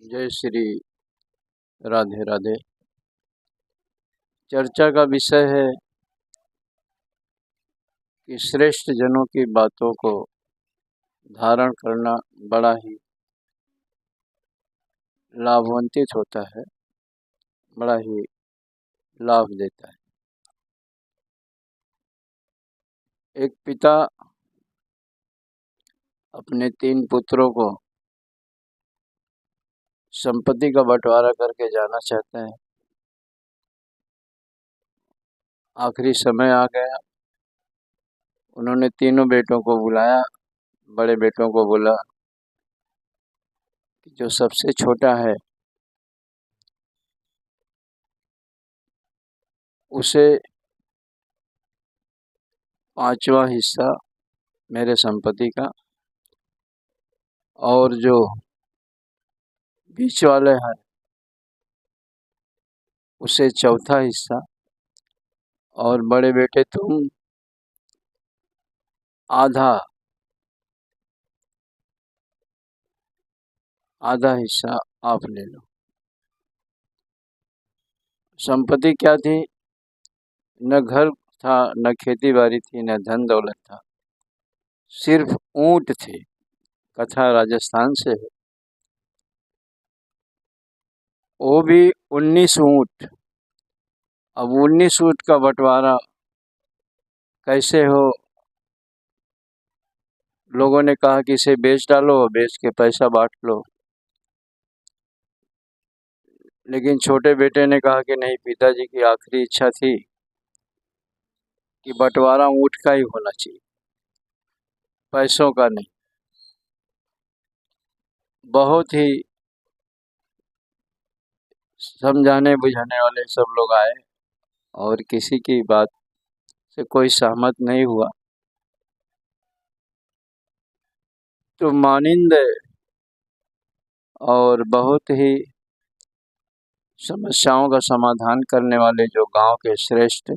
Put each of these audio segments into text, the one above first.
जय श्री राधे राधे। चर्चा का विषय है कि श्रेष्ठ जनों की बातों को धारण करना बड़ा ही लाभान्वित होता है, बड़ा ही लाभ देता है। एक पिता अपने 3 पुत्रों को संपत्ति का बंटवारा करके जाना चाहते हैं। आखिरी समय आ गया, उन्होंने तीनों बेटों को बुलाया। बड़े बेटों को बोला कि जो सबसे छोटा है उसे 5वां हिस्सा मेरे संपत्ति का, और जो बीच वाले हैं उसे 4था हिस्सा, और बड़े बेटे तुम आधा हिस्सा आप ले लो। संपत्ति क्या थी? न घर था, न खेती बाड़ी थी, न धन दौलत था, सिर्फ ऊंट थे। कथा राजस्थान से है। वो भी 19 ऊंट। अब 19 ऊंट का बंटवारा कैसे हो? लोगों ने कहा कि इसे बेच डालो, बेच के पैसा बांट लो। लेकिन छोटे बेटे ने कहा कि नहीं, पिताजी की आखिरी इच्छा थी कि बंटवारा ऊंट का ही होना चाहिए, पैसों का नहीं। बहुत ही समझाने बुझाने वाले सब लोग आए और किसी की बात से कोई सहमत नहीं हुआ। तो मानिंद और बहुत ही समस्याओं का समाधान करने वाले जो गांव के श्रेष्ठ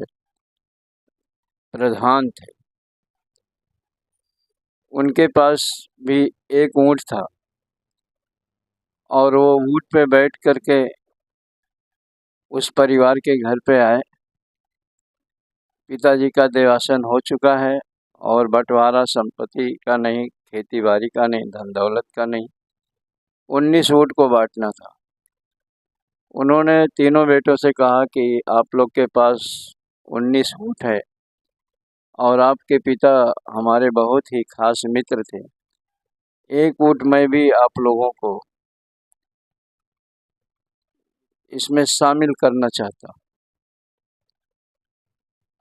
प्रधान थे, उनके पास भी एक ऊंट था, और वो ऊंट पे बैठ करके उस परिवार के घर पे आए। पिताजी का देहासन हो चुका है और बंटवारा संपत्ति का नहीं, खेती बाड़ी का नहीं, धन दौलत का नहीं, 19 ऊंट को बांटना था। उन्होंने तीनों बेटों से कहा कि आप लोग के पास 19 ऊंट है और आपके पिता हमारे बहुत ही खास मित्र थे। एक ऊंट मैं भी आप लोगों को इसमें शामिल करना चाहता हूँ।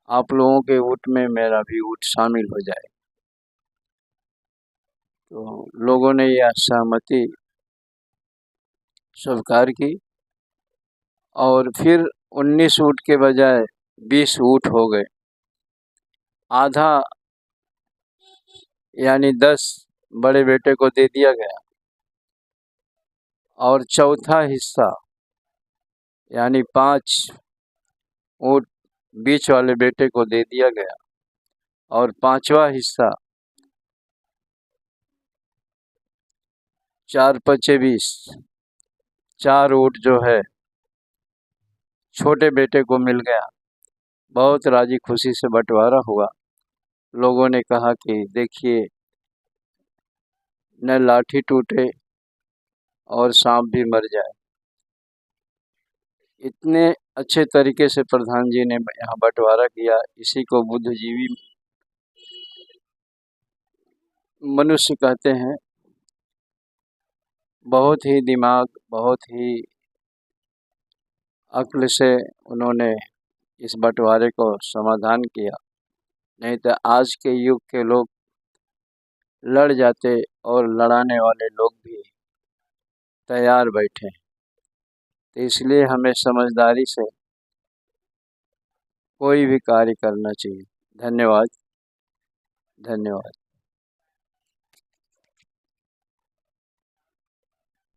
आप लोगों के ऊंट में मेरा भी ऊंट शामिल हो जाए। तो लोगों ने यह सहमति स्वीकार की, और फिर 19 ऊंट के बजाय 20 ऊंट हो गए। आधा यानी 10 बड़े बेटे को दे दिया गया, और 4था हिस्सा यानी 5 ऊंट बीच वाले बेटे को दे दिया गया, और 5वां हिस्सा 4 पचे 20, 4 ऊंट जो है छोटे बेटे को मिल गया। बहुत राजी खुशी से बंटवारा हुआ। लोगों ने कहा कि देखिए, न लाठी टूटे और सांप भी मर जाए। इतने अच्छे तरीके से प्रधान जी ने यहाँ बंटवारा किया। इसी को बुद्धिजीवी मनुष्य कहते हैं। बहुत ही दिमाग, बहुत ही अक्ल से उन्होंने इस बंटवारे को समाधान किया। नहीं तो आज के युग के लोग लड़ जाते, और लड़ाने वाले लोग भी तैयार बैठे। तो इसलिए हमें समझदारी से कोई भी कार्य करना चाहिए। धन्यवाद, धन्यवाद।